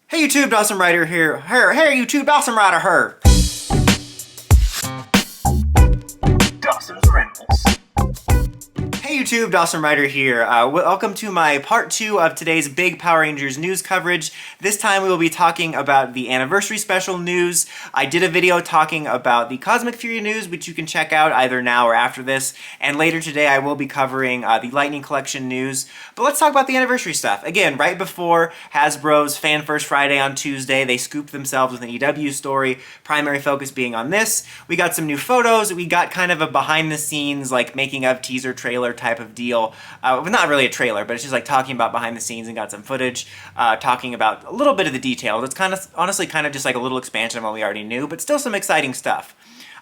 Hey YouTube, Dawson Rider here. Hey YouTube, Dawson Rider here. Dawson's Rentals. Hey YouTube, Dawson Rider here. Welcome to my part 2 of today's big Power Rangers news coverage. This time we will be talking about the anniversary special news. I did a video talking about the Cosmic Fury news, which you can check out either now or after this. And later today I will be covering the Lightning Collection news. But let's talk about the anniversary stuff. Again, right before Hasbro's Fan First Friday on Tuesday, they scooped themselves with an EW story, primary focus being on this. We got some new photos. We got kind of a behind the scenes, like making of teaser trailer type of deal. Not really a trailer, but it's just like talking about behind the scenes, and got some footage talking about a little bit of the details. It's kind of, honestly, kind of just like a little expansion of what we already knew, but still some exciting stuff.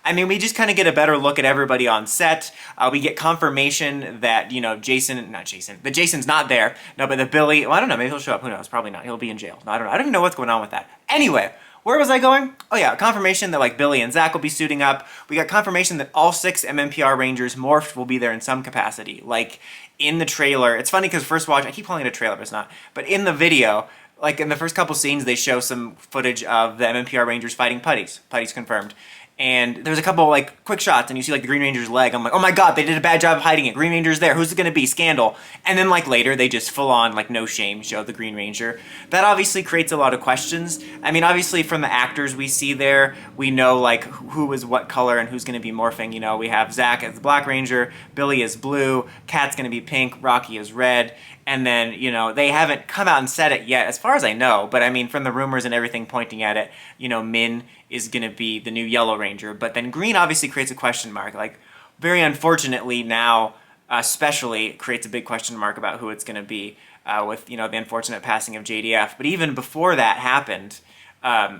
I mean, we just kind of get a better look at everybody on set. We get confirmation that, you know, Jason's not there. No, but the Billy, well, I don't know, maybe he'll show up, who knows, probably not. He'll be in jail. No, I don't know. I don't even know what's going on with that. Anyway, where was I going? Oh yeah, confirmation that like Billy and Zach will be suiting up. We got confirmation that all 6 mmpr Rangers morphed will be there in some capacity. Like in the trailer, it's funny because first watch, I keep calling it a trailer, but it's not. But in the video, like in the first couple scenes, they show some footage of the mmpr Rangers fighting putties. Putties confirmed. And there's a couple like quick shots and you see like the Green Ranger's leg. I'm like, oh my god, they did a bad job of hiding it. Green Ranger's there. Who's it gonna be? Scandal. And then like later they just full on like no shame show the Green Ranger. That obviously creates a lot of questions. I mean, obviously from the actors we see there, we know like who is what color and who's gonna be morphing. You know, we have Zach as the Black Ranger, Billy is blue, Kat's gonna be pink, Rocky is red. And then, you know, they haven't come out and said it yet, as far as I know. But I mean, from the rumors and everything pointing at it, you know, Min is going to be the new Yellow Ranger. But then Green obviously creates a question mark. Like, very unfortunately now, especially, creates a big question mark about who it's going to be with, you know, the unfortunate passing of JDF. But even before that happened,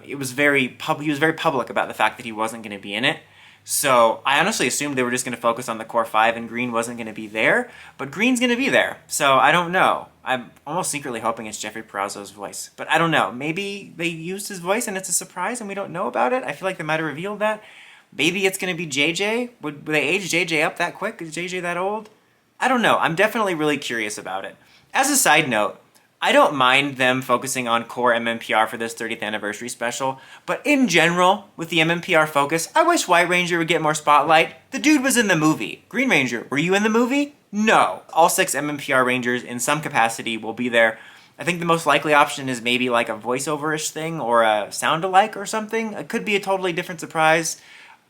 he was very public about the fact that he wasn't going to be in it. So I honestly assumed they were just going to focus on the core 5 and Green wasn't going to be there, but Green's going to be there. So I don't know. I'm almost secretly hoping it's Jeffrey Perazzo's voice, but I don't know. Maybe they used his voice and it's a surprise and we don't know about it. I feel like they might have revealed that. Maybe it's going to be JJ. Would they age JJ up that quick? Is JJ that old? I don't know. I'm definitely really curious about it. As a side note, I don't mind them focusing on core MMPR for this 30th anniversary special, but in general, with the MMPR focus, I wish White Ranger would get more spotlight. The dude was in the movie. Green Ranger, were you in the movie? No. All 6 MMPR Rangers in some capacity will be there. I think the most likely option is maybe like a voiceover-ish thing or a sound-alike or something. It could be a totally different surprise.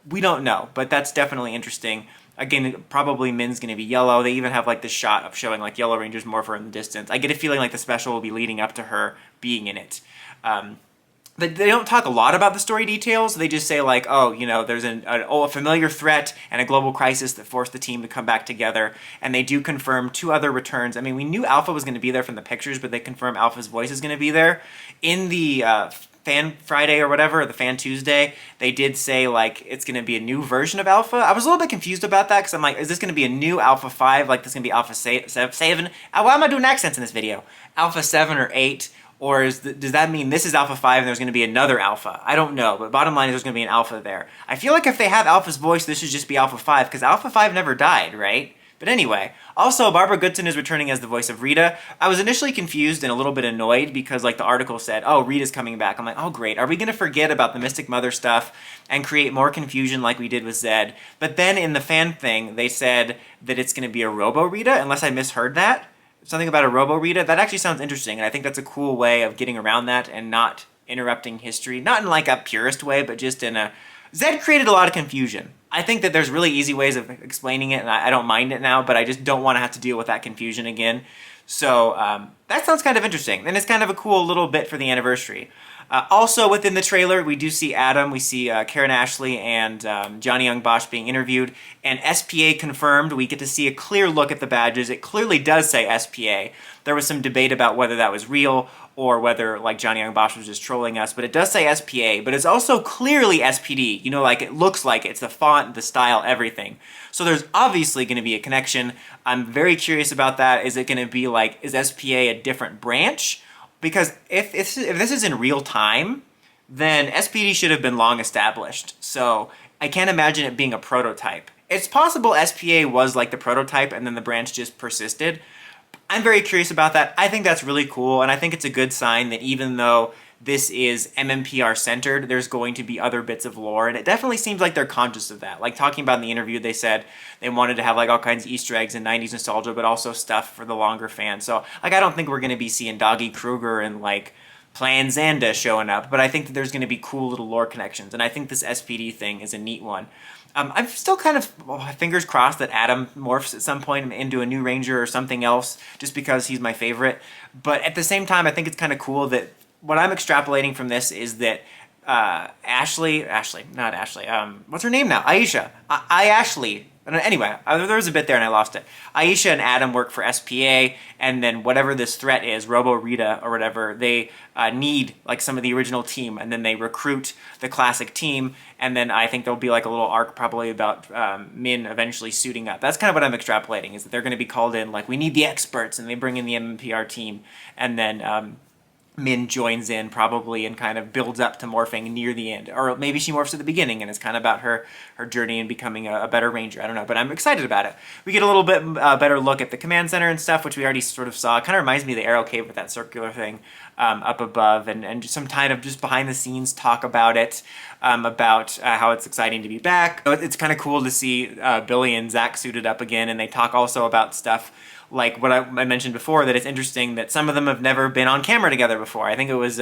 We don't know, but that's definitely interesting. Again, probably Min's going to be yellow. They even have like this shot of showing like Yellow Ranger's morpher in the distance. I get a feeling like the special will be leading up to her being in it. But they don't talk a lot about the story details. They just say like, oh, you know, there's a familiar threat and a global crisis that forced the team to come back together. And they do confirm 2 other returns. I mean, we knew Alpha was going to be there from the pictures, but they confirm Alpha's voice is going to be there. In the Fan Friday or whatever, the Fan Tuesday, they did say like it's going to be a new version of Alpha. I was a little bit confused about that because I'm like, is this going to be a new Alpha 5? Like this is going to be Alpha 7? Why am I doing accents in this video? Alpha 7 or 8? Or does that mean this is Alpha 5 and there's going to be another Alpha? I don't know, but bottom line is there's going to be an Alpha there. I feel like if they have Alpha's voice, this should just be Alpha 5 because Alpha 5 never died, right? But anyway, also Barbara Goodson is returning as the voice of Rita. I was initially confused and a little bit annoyed because like the article said, oh, Rita's coming back. I'm like, oh great, are we going to forget about the Mystic Mother stuff and create more confusion like we did with Zed? But then in the fan thing, they said that it's going to be a Robo Rita, unless I misheard that. Something about a Robo Rita. That actually sounds interesting, and I think that's a cool way of getting around that and not interrupting history. Not in like a purist way, but just in a... Zed created a lot of confusion. I think that there's really easy ways of explaining it, and I don't mind it now, but I just don't want to have to deal with that confusion again. So that sounds kind of interesting, and it's kind of a cool little bit for the anniversary. Also within the trailer, we do see Adam, we see Karen Ashley and Johnny Young Bosch being interviewed, and SPA confirmed. We get to see a clear look at the badges. It clearly does say SPA. There was some debate about whether that was real or whether like Johnny Young Bosch was just trolling us, but it does say SPA, but it's also clearly SPD. You know, like it looks like it's the font, the style, everything. So there's obviously going to be a connection. I'm very curious about that. Is it going to be like, is SPA a different branch? Because if this is in real time, then SPD should have been long established. So I can't imagine it being a prototype. It's possible SPA was like the prototype and then the branch just persisted. I'm very curious about that. I think that's really cool, and I think it's a good sign that even though this is MMPR centered. There's going to be other bits of lore, and it definitely seems like they're conscious of that. Like talking about in the interview, they said they wanted to have like all kinds of Easter eggs and 90s nostalgia, but also stuff for the longer fans. So like I don't think we're going to be seeing Doggy Kruger and like Plan Xanda showing up, but I think that there's going to be cool little lore connections, and I think this SPD thing is a neat one. I'm still kind of fingers crossed that Adam morphs at some point into a new Ranger or something else, just because he's my favorite. But at the same time, I think it's kind of cool that what I'm extrapolating from this is that Ashley, not Ashley, what's her name now? Aisha. Ashley. Anyway, there was a bit there and I lost it. Aisha and Adam work for SPA, and then whatever this threat is, Robo Rita or whatever, they need like some of the original team, and then they recruit the classic team, and then I think there'll be like a little arc probably about Min eventually suiting up. That's kind of what I'm extrapolating, is that they're going to be called in, like, we need the experts, and they bring in the MMPR team, and then Min joins in probably and kind of builds up to morphing near the end. Or maybe she morphs at the beginning and it's kind of about her journey and becoming a better Ranger. I don't know, but I'm excited about it. We get a little bit better look at the command center and stuff, which we already sort of saw. It kind of reminds me of the Arrow Cave with that circular thing up above, and just some kind of just behind the scenes talk about it, about how it's exciting to be back. It's kind of cool to see Billy and Zach suited up again, and they talk also about stuff like what I mentioned before, that it's interesting that some of them have never been on camera together before. I think it was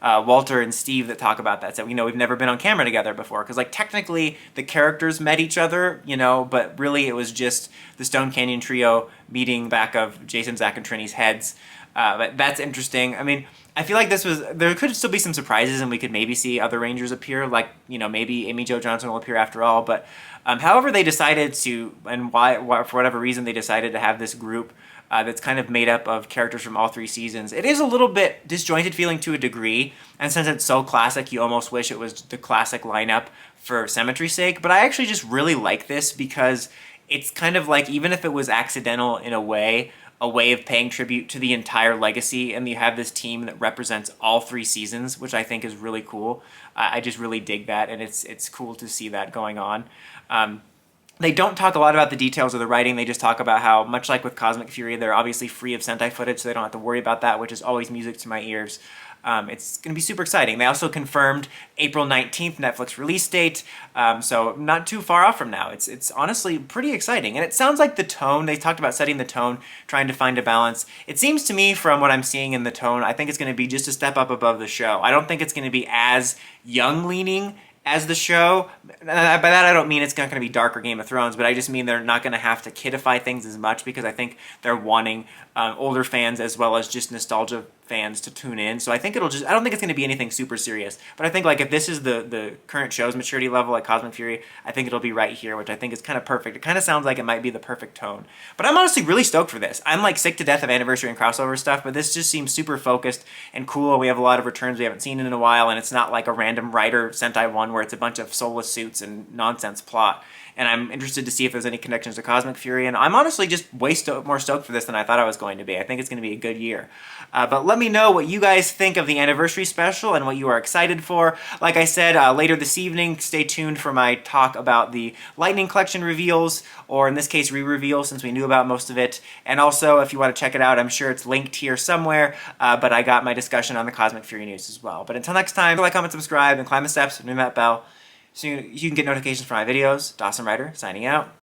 Walter and Steve that talk about that. So, we've never been on camera together before. Because, like, technically the characters met each other, but really it was just the Stone Canyon trio meeting back of Jason, Zach, and Trini's heads. But that's interesting. I mean, I feel like there could still be some surprises, and we could maybe see other Rangers appear, like, maybe Amy Jo Johnson will appear after all, but however they decided to, and why, for whatever reason they decided to have this group that's kind of made up of characters from all 3 seasons, it is a little bit disjointed feeling to a degree, and since it's so classic, you almost wish it was the classic lineup for symmetry's sake, but I actually just really like this because it's kind of like, even if it was accidental in a way of paying tribute to the entire legacy, and you have this team that represents all 3 seasons, which I think is really cool. I just really dig that, and it's cool to see that going on. They don't talk a lot about the details of the writing. They just talk about how, much like with Cosmic Fury, they're obviously free of Sentai footage, so they don't have to worry about that, which is always music to my ears. It's going to be super exciting. They also confirmed April 19th Netflix release date, so not too far off from now. It's honestly pretty exciting. And it sounds like the tone, they talked about setting the tone, trying to find a balance. It seems to me, from what I'm seeing in the tone, I think it's going to be just a step up above the show. I don't think it's going to be as young-leaning as the show. By that I don't mean it's not going to be darker Game of Thrones, but I just mean they're not going to have to kidify things as much, because I think they're wanting older fans as well as just nostalgia fans to tune in. So I think I don't think it's going to be anything super serious, but I think, like, if this is the current show's maturity level, like Cosmic Fury, I think it'll be right here, which I think is kind of perfect. It kind of sounds like it might be the perfect tone. But I'm honestly really stoked for this. I'm like sick to death of anniversary and crossover stuff, but this just seems super focused and cool. We have a lot of returns we haven't seen in a while, and it's not like a random writer Sentai 1 where it's a bunch of soulless suits and nonsense plot. And I'm interested to see if there's any connections to Cosmic Fury, and I'm honestly just way more stoked for this than I thought I was going to be. I think it's going to be a good year. But let me know what you guys think of the anniversary special and what you are excited for. Like I said, later this evening, stay tuned for my talk about the Lightning Collection reveals, or in this case, re-reveal, since we knew about most of it. And also, if you want to check it out, I'm sure it's linked here somewhere, but I got my discussion on the Cosmic Fury news as well. But until next time, like, comment, subscribe, and climb the steps, and ring that bell, so you can get notifications for my videos. Dawson Ryder, signing out.